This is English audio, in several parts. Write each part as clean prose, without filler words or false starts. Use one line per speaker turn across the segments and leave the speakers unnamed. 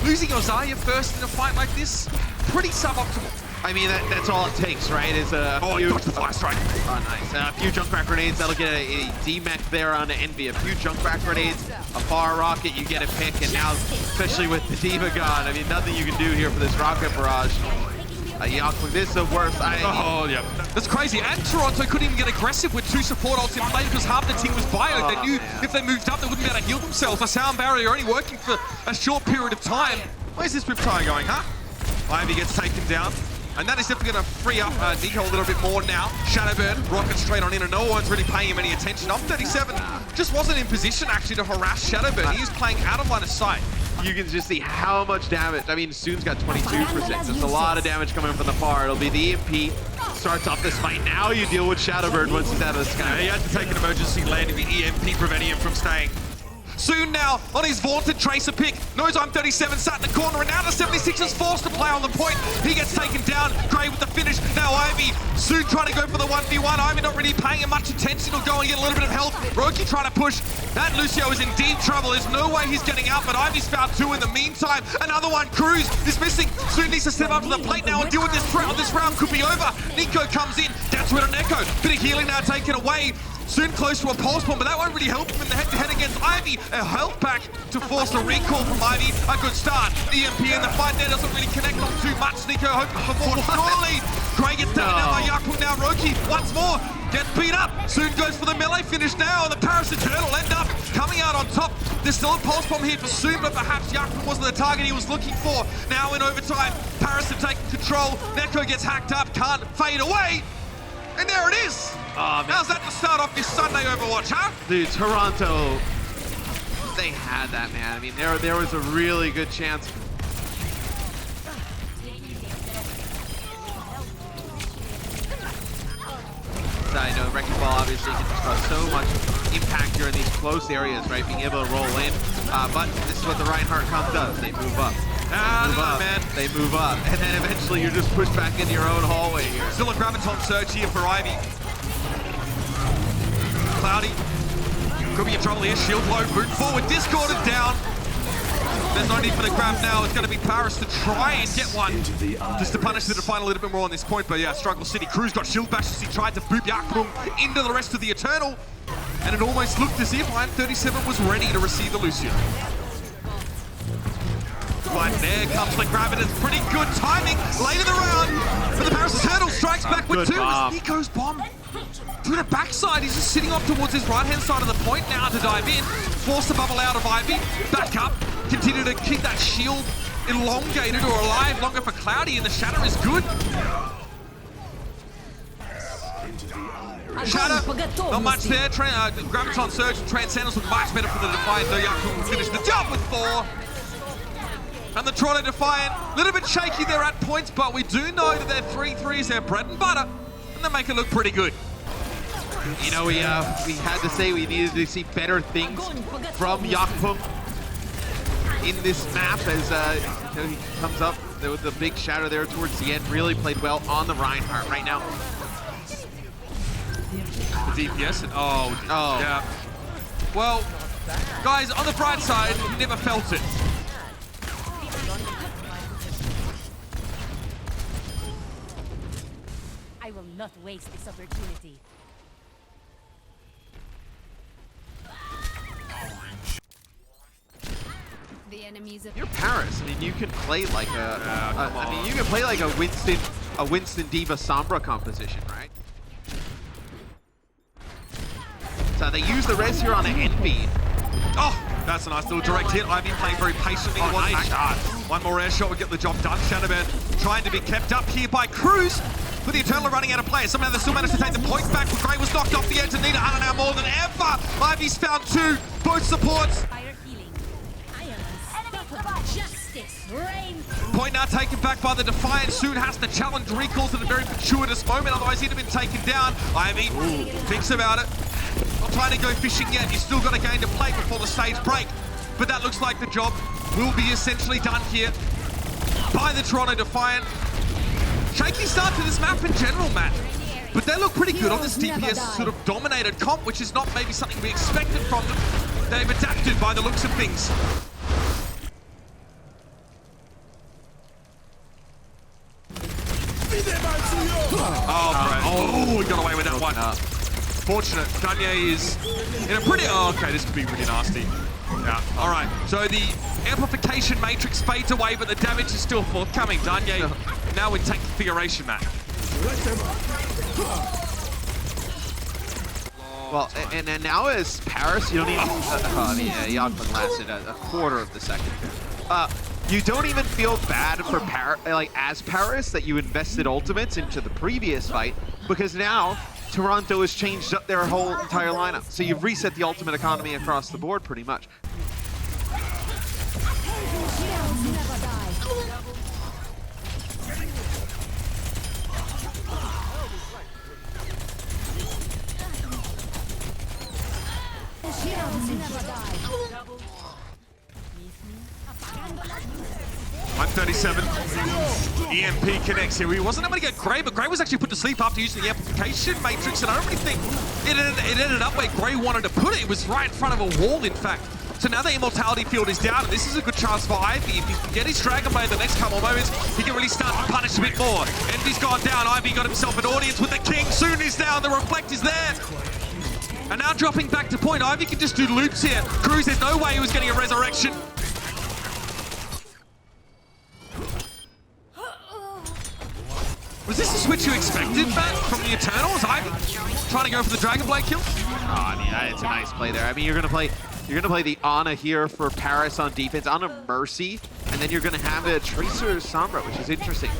losing your Zarya first in a fight like this, pretty suboptimal.
I mean, that's all it takes, right? Is a
few... dodged the fire strike.
Oh, nice. A few junkback grenades, that'll get a D-mech there on Envy. A few junkback grenades, a far rocket, you get a pick, and now, especially with the D.Va gone, I mean, nothing you can do here for this rocket barrage. Yakung, this is the worst.
Oh, yeah. That's crazy. And Toronto couldn't even get aggressive with 2 support ults in play because half the team was bio. They knew if they moved up, they wouldn't be able to heal themselves. A sound barrier only working for a short period of time. Where's this Riptide going, huh? Ivy gets taken down. And that is definitely going to free up Nico a little bit more now. Shadowburn rocking straight on in, and no one's really paying him any attention. Up37 just wasn't in position actually to harass Shadowburn. He is playing out of line of sight.
You can just see how much damage. I mean, Soon's got 22%. There's a lot of damage coming from the far. It'll be the EMP. Starts off this fight. Now you deal with Shadowburn once he's out of the sky.
He had to take an emergency landing. The EMP preventing him from staying. Soon now, on his vaunted Tracer pick, knows I'm37 sat in the corner, and now the 76 is forced to play on the point. He gets taken down, Gray with the finish. Now Ivy, soon trying to go for the 1v1. Ivy not really paying him much attention. He'll go and get a little bit of help. Roki trying to push. That Lucio is in deep trouble. There's no way he's getting out, but Ivy's found 2 in the meantime. Another one, Cruz is missing. Soon needs to step up to the plate now and deal with this round. This round could be over. Nico comes in, that's with an echo. Bit of healing now taken away. Soon close to a pulse bomb, but that won't really help him in the head-to-head against Ivy. A health back to force a recall from Ivy. A good start. EMP in the fight there doesn't really connect on too much. Nico hoping for more surely. Gray gets taken down by Yakung. Now Roki once more gets beat up. Soon goes for the melee finish now, and the Parasite Turtle end up coming out on top. There's still a pulse bomb here for Soon, but perhaps Yakung wasn't the target he was looking for. Now in overtime, Parasite taking control. Neko gets hacked up, can't fade away. And there it is! Oh, how's that to start off this Sunday Overwatch, huh?
Dude, Toronto, they had that, man. I mean, there was a really good chance. I know Wrecking Ball obviously can just cause so much impact here in these close areas, right? Being able to roll in. But this is what the Reinhardt comp does. They move up.
Man.
They move up, and then eventually you're just pushed back into your own hallway here.
Still a graviton surge here for Ivy. Cloudy could be in trouble here. Shield low, boot forward. Discord is down. There's no need for the grab now. It's going to be Paris to try and get one, just to punish the Defiant a little bit more on this point. But yeah, Struggle City. Cruz got shield bashes. He tried to boop Yakung into the rest of the Eternal, and it almost looked as if I'm37 was ready to receive the Lucio. But there comes the grab, and it's pretty good timing late in the round. But the Paris Turtle strikes back with 2. Nico's bomb through the backside. He's just sitting off towards his right-hand side of the point now to dive in. Force the bubble out of Ivy. Back up. Continue to keep that shield elongated or alive longer for Cloudy, and the Shatter is good. Shatter, not much there. Graviton Surge and Transcendence look much better for the Defiant, though Yakung will finish the job with 4. And the Toronto Defiant, a little bit shaky there at points, but we do know that their 3-3 is their bread and butter, and they make it look pretty good.
You know, we had to say we needed to see better things from Yakung in this map as you know, he comes up with the big shadow there towards the end. Really played well on the Reinhardt right now.
The DPS and yeah. Well, guys, on the bright side, you never felt it.
I will not waste this opportunity. The enemies of
You're Paris. I mean, you can play like I mean, you can play like a Winston D.Va Sombra composition, right? So they use the res here on an Envy.
Oh, that's a nice little direct hit. Ivy playing very patiently.
Nice shot.
One more air shot will get the job done. Shadowburn trying to be kept up here by Cruz. But the Eternal running out of play. Somehow they still managed to take the points back. But Gray was knocked off the edge and need Hunter now more than ever. Ivy's found 2, both supports.
fire healing. I am unstoppable. Justice reign.
Point now taken back by the Defiant. Soon has to challenge recalls at a very fortuitous moment. Otherwise he'd have been taken down. Ivy thinks about it. Not trying to go fishing yet. He's still got a game to play before the stage break. But that looks like the job will be essentially done here by the Toronto Defiant. Shaky start to this map in general, Matt. But they look pretty good on this DPS sort of dominated comp, which is not maybe something we expected from them. They've adapted by the looks of things. Oh, he got away with that one. Fortunate. Danye is in a pretty... Oh, okay, this could be really nasty. Yeah, all right. So the amplification matrix fades away, but the damage is still forthcoming. Danye now in tank configuration, Matt.
Well, and now as Paris, you don't even... Yakpung lasted a quarter of the second. You don't even feel bad for as Paris that you invested ultimates into the previous fight, because now Toronto has changed up their whole entire lineup. So you've reset the ultimate economy across the board pretty much.
.137. EMP connects here. He wasn't able to get Gray, but Gray was actually put to sleep after using the amplification matrix, and I don't really think it ended up where Gray wanted to put it. It was right in front of a wall, in fact. So now the immortality field is down, and this is a good chance for Ivy. If he can get his Dragon Blade the next couple of moments, he can really start to punish a bit more. Envy's gone down. Ivy got himself an audience with the King. Soon he's down. The Reflect is there. And now dropping back to point. Ivy can just do loops here. Cruz, there's no way he was getting a resurrection. Was this the switch you expected, Matt, from the Eternals? Ivy trying to go for the Dragon Blade kill?
Oh, yeah, it's a nice play there. I mean, you're gonna play the Ana here for Paris on defense, Ana Mercy, and then you're gonna have a Tracer Sombra, which is interesting.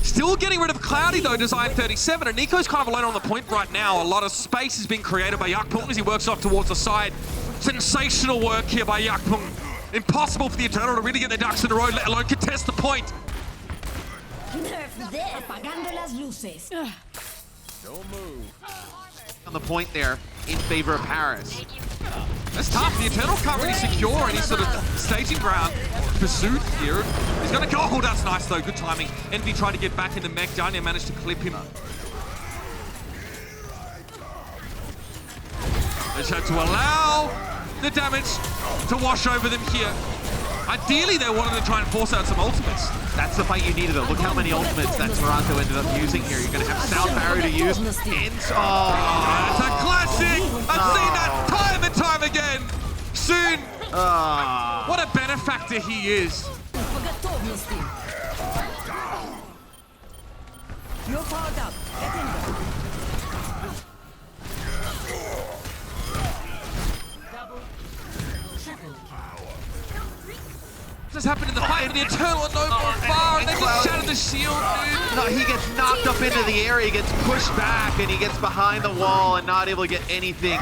Still getting rid of Cloudy though, Design 37, and Nico's kind of alone on the point right now. A lot of space is being created by Yakpung as he works off towards the side. Sensational work here by Yakpung. Impossible for the Eternal to really get their ducks in a row, let alone contest the point.
Don't move.
On the point there in favor of Paris.
That's tough. The Eternal can't really secure any sort of staging ground pursuit here. He's going to go. Oh, that's nice though. Good timing. Envy tried to get back in the mech. Danya managed to clip him. They just had to allow the damage to wash over them here. Ideally, they wanted to try and force out some ultimates.
That's the fight you needed though. Look how many ultimates that Toronto ended up using here. You're going to have Sound Barrier to use. And
that's a classic! I've seen that time and time again! Soon! What a benefactor he is!
You're powered up. Get in there.
What has happened in the fight? The Eternal are no more far, and they just shattered the shield, dude.
No, he gets knocked up into the air, he gets pushed back, and he gets behind the wall and not able to get anything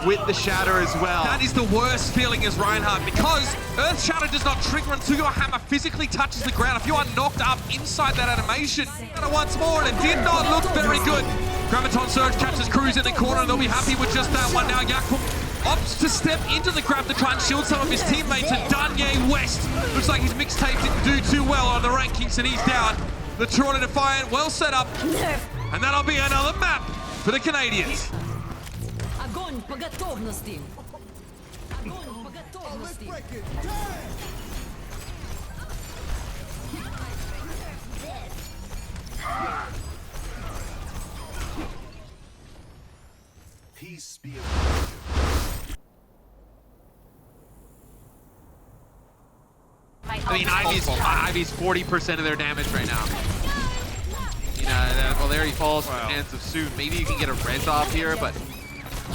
with the shatter as well.
That is the worst feeling as Reinhardt, because Earth Shatter does not trigger until your hammer physically touches the ground. If you are knocked up inside that animation, once more, and it did not look very good. Graviton Surge catches Cruz in the corner, and they'll be happy with just that one. Now Yakpung opts to step into the grab to try and shield some of his teammates, and Danye West looks like his mixtape didn't do too well on the rankings, and he's down. The Toronto Defiant well set up, and that'll be another map for the Canadians.
Огонь по готовности. Огонь по готовности.
Peace be
I mean, Ivy's 40% of their damage right now. You know, well, there he falls in the hands of Soon. Maybe you can get a res off here, but it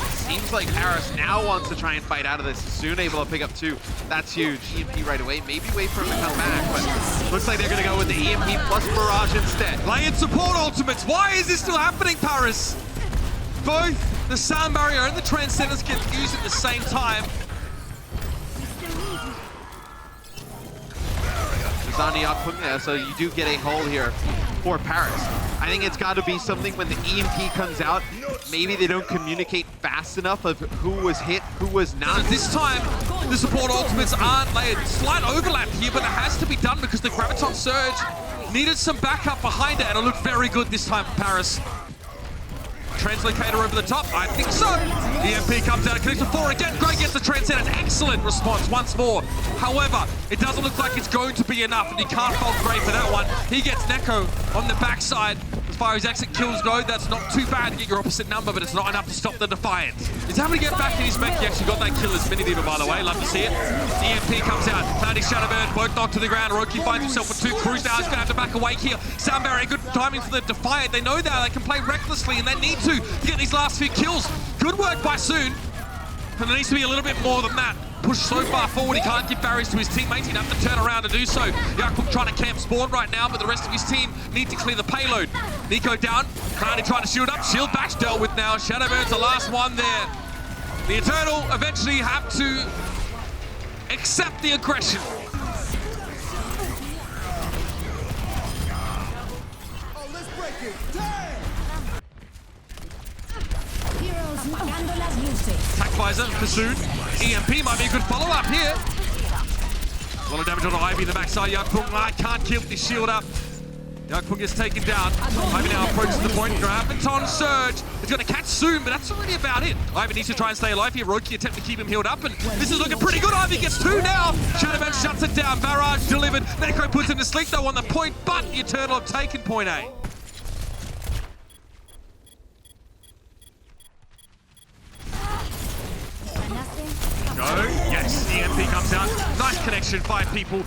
seems like Paris now wants to try and fight out of this. Soon able to pick up 2. That's huge. EMP right away. Maybe wait for him to come back, but looks like they're going to go with the EMP plus Barrage instead.
Layered support ultimates. Why is this still happening, Paris? Both the Sound Barrier and the Transcendence get used at the same time.
Zandi Yakpung there, so you do get a hold here for Paris. I think it's got to be something when the EMP comes out, maybe they don't communicate fast enough of who was hit, who was not.
This time, the support ultimates aren't layered. Slight overlap here, but it has to be done because the Graviton Surge needed some backup behind it, and it looked very good this time for Paris. Translocator over the top, I think so. EMP comes out, connects to 4 again. Gray gets the Transcendent, excellent response once more. However, it doesn't look like it's going to be enough, and you can't fault Gray for that one. He gets Neko on the backside. far as exit kills go, that's not too bad to get your opposite number, but it's not enough to stop the Defiant. He's having to get back in his mech. He actually got that kill as Mini Diva, by the way. Love to see it. EMP comes out. Cloudy Shadowbird, both knocked to the ground. Roki finds himself with 2 crews now. He's going to have to back away here. Sound barrier, good timing for the Defiant. They know that they can play recklessly, and they need to get these last few kills. Good work by Soon. And there needs to be a little bit more than that. Pushed so far forward, he can't give barriers to his teammates. He'd have to turn around to do so. Yakub trying to camp spawn right now, but the rest of his team need to clear the payload. Nico down. Cloudy trying to shield up. Shield bash dealt with now. Shadowbird's the last one there. The Eternal eventually have to accept the aggression.
Oh, let's break it. Damn!
Heroes apagando las luces.
Attack visor for Soon. EMP might be a good follow-up here. A lot of damage on Ivy in the backside. Yakpung can't keep the shield up. Yakpung gets taken down. Ivy now approaches the point. Graviton Surge is going to catch Soon, but that's already about it. Ivy needs to try and stay alive here. Roki attempt to keep him healed up, and this is looking pretty good. Ivy gets 2 now. Shadowman shuts it down. Barrage delivered. Neko puts him to sleep though on the point, but the Eternal have taken point A. Yes, EMP comes out. Nice connection, 5 people.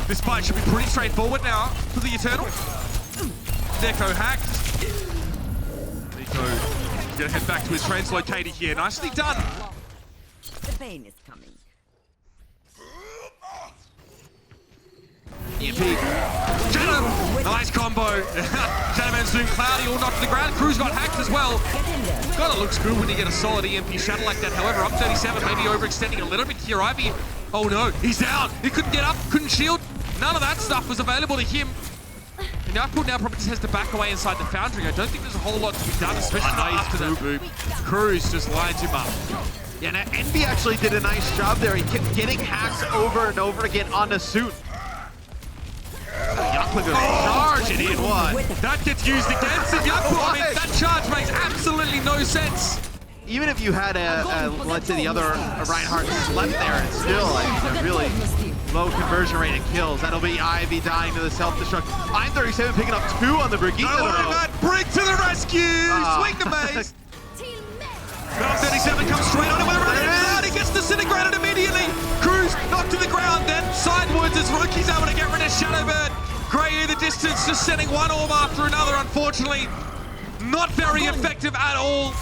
This fight should be pretty straightforward now for the Eternal. Neko hacked. Nico gonna head back to his translocator here. Nicely done.
The pain is coming.
EMP. Shadow! Nice combo. Shadowman Soon, Cloudy all knocked to the ground. Crew's got hacked as well. God, it looks good when you get a solid EMP shadow like that. However, up 37, maybe overextending a little bit here. Ivy, oh no, he's down. He couldn't get up, couldn't shield. None of that stuff was available to him. And Yakpul now probably just has to back away inside the Foundry. I don't think there's a whole lot to be done, especially after that boop. Crew's just lined him up.
Yeah, now Envy actually did a nice job there. He kept getting hacks over and over again on the suit. Yakpul gonna charge it in one.
That gets used against him. Yakpul, I mean, that charge makes absolutely no sense.
Even if you had let's say the other Reinhardt left there, it's still a really low conversion rate in kills. That'll be Ivy dying to the self-destruct. I'm 37 picking up 2 on the Brigitte.
Don't worry about Brig to the rescue! Swing the base! Now 37 comes straight on him with a run. He gets disintegrated immediately. Cruz knocked to the ground, then sidewards as Roki's able to get rid of Shadowbird. Grey in the distance, just sending one orb after another, unfortunately. Not very effective at all.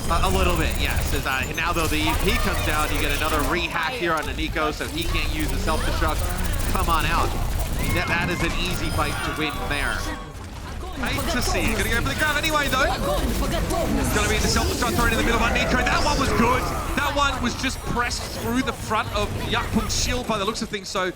A little bit, yes. As, now though the EP comes down, you get another re-hack here on the Nico, so he can't use the self-destruct. Come on out. I mean, that is an easy fight to win there.
Hate to see it. Gonna go for the grab anyway though. It's gonna be the self-destruct thrown in the middle by Nico. That one was good. That one was just pressed through the front of Yakpung's shield by the looks of things, so.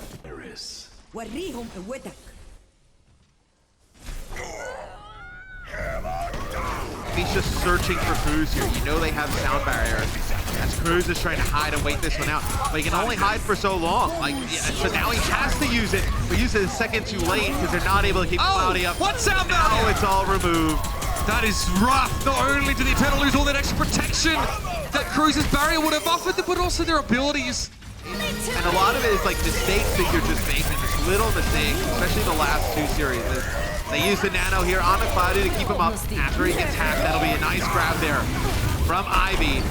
He's just searching for Cruz here. You know they have sound barrier. As Cruz is trying to hide and wait this one out. But he can only hide for so long. Like, yeah, so now he has to use it, but use it a second too late because they're not able to keep Cloudy up.
What sound
now
barrier?
it's all removed.
That is rough. Not only did the Eternal lose all that extra protection that Cruz's barrier would have offered them, but also their abilities.
And a lot of it is like mistakes that you're just making, just little mistakes, especially the last 2 series. They use the nano here on the Cloudy to keep him up. After he gets hacked, that'll be a nice grab there from Ivy.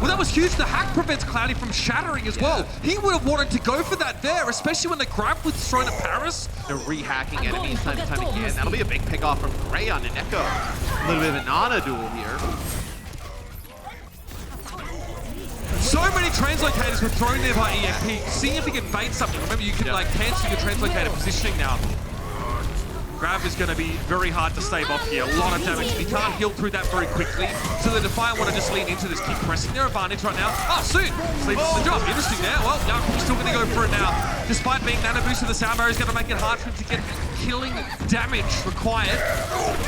Well, that was huge. The hack prevents Cloudy from shattering as well. He would have wanted to go for that there, especially when the grab was thrown at Paris.
They're re-hacking enemies time and time again. That'll be a big pick off from Grey on Neko. A little bit of a Nana duel here.
So many translocators were thrown there by EMP. Seeing if he can bait something. Remember, you can like cancel your translocator positioning now. Grab is going to be very hard to stave off here. A lot of damage. He can't heal through that very quickly. So the Defiant want to just lean into this, keep pressing their advantage right now. Oh, Soon sleeps the job. Interesting there. Well, Yakup's still going to go for it now. Despite being nano boosted, the sound barrier is going to make it hard for him to get killing damage required.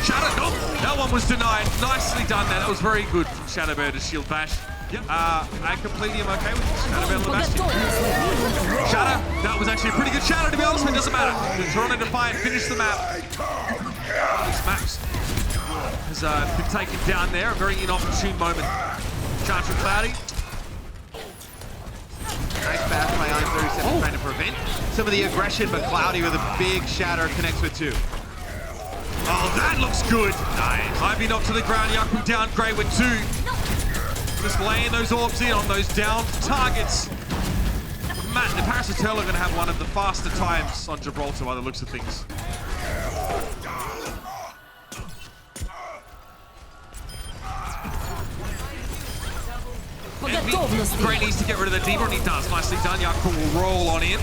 Shadow, nope, that one was denied. Nicely done there. That was very good from Shadowbird to shield bash. I completely am okay with this. Shadowbird on the Bastion. Shadow, that was actually a pretty good shadow to be honest, but it doesn't matter. The Toronto Defiant finished the map. These maps has been taken down there. A very inopportune moment. Charge from Cloudy.
Nice pass by I'm37 trying to prevent some of the aggression, but Cloudy with a big shatter connects with 2.
Oh, that looks good. Nice. Ivy knocked to the ground. Yaku down. Grey with 2. Just laying those orbs in on those down targets. Matt, the Paris Eternal are going to have one of the faster times on Gibraltar by the looks of things. Grey needs to get rid of the Demon, and he does. Nicely done. Yaku will roll on in.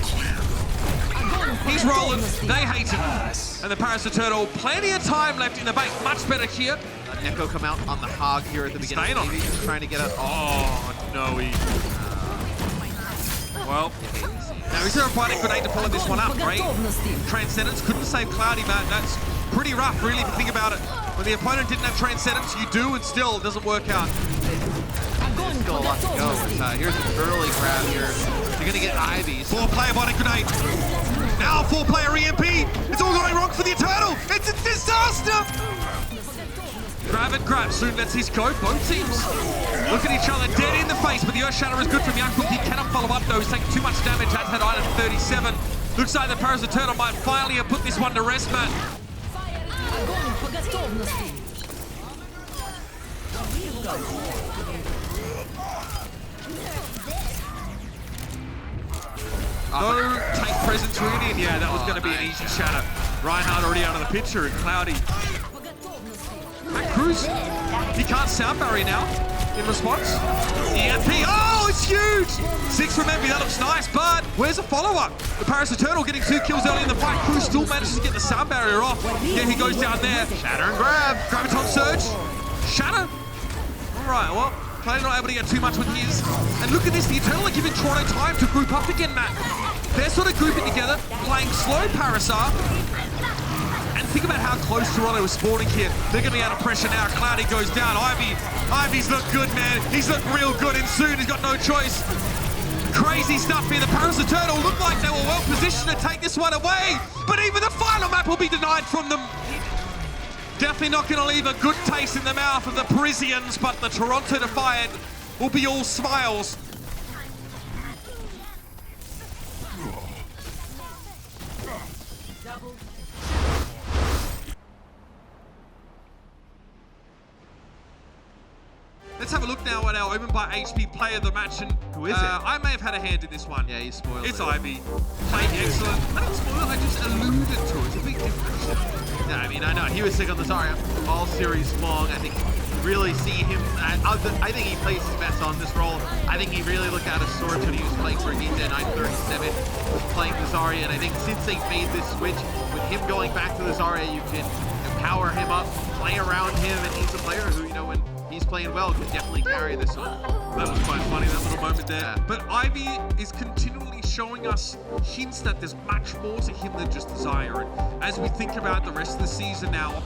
He's rolling. They hate him. And the Paris Eternal, plenty of time left in the bank. Much better here.
Neko come out on the hog here at the beginning.
Staying on.
Maybe he's trying to get out.
Oh, no. Well, now is there a biting grenade to follow this one up, right? Transcendence couldn't save Cloudy, Matt. That's pretty rough, really, if you think about it. When the opponent didn't have Transcendence, you do, and still it doesn't work out.
There's still a lot to go. Here's an early grab here. You're going to get Ivies.
4-player biting grenade. Now 4-player EMP. It's all going wrong for the Eternal. It's a disaster. Grab and grab. Soon lets his go. Both teams look at each other dead in the face, but the Earth Shatter is good from Yaku. He cannot follow up though. He's taking too much damage at that item 37. Looks like the Paris Eternal might finally have put this one to rest, Matt. No tank presence really, and yeah, that was going to be an easy shatter. Reinhardt already out of the picture, and Cloudy. Matt Cruz, he can't sound barrier now in response. EMP, oh, it's huge! 6 from Envy, that looks nice, but where's the follow-up? The Paris Eternal getting 2 kills early in the fight. Cruz still manages to get the sound barrier off. Yeah, he goes down there.
Shatter and grab.
Graviton Surge. Shatter. All right, well, Cloudy not able to get too much with his. And look at this, the Eternal are giving Toronto time to group up again, Matt. They're sort of grouping together, playing slow Parasar. And think about how close Toronto is spawning here. They're going to be out of pressure now. Cloudy goes down. Ivy's looked good, man. He's looked real good, and soon he's got no choice. Crazy stuff here. The Paris Eternal looked like they were well positioned to take this one away. But even the final map will be denied from them. Definitely not going to leave a good taste in the mouth of the Parisians, but the Toronto Defiant will be all smiles. Let's have a look now at our Open by HP player of the match. And
who is it?
I may have had a hand in this one.
Yeah, you spoiled
It's
it.
Ivy. Playing excellent. I didn't spoil it, I just alluded to it. It's a big difference.
Yeah, I mean, I know. He was sick on the Zarya all series long. I think really see him. I think he plays his best on this role. I think he really looked out of sorts when he was playing for Ninja 937, playing the Zarya. And I think since they made this switch, with him going back to the Zarya, you can power him up, play around him, and he's a player who, you know, when he's playing well, can definitely carry this one.
That was quite funny, that little moment there.
Yeah.
But Ivy is continually showing us hints that there's much more to him than just Desire. And as we think about the rest of the season now,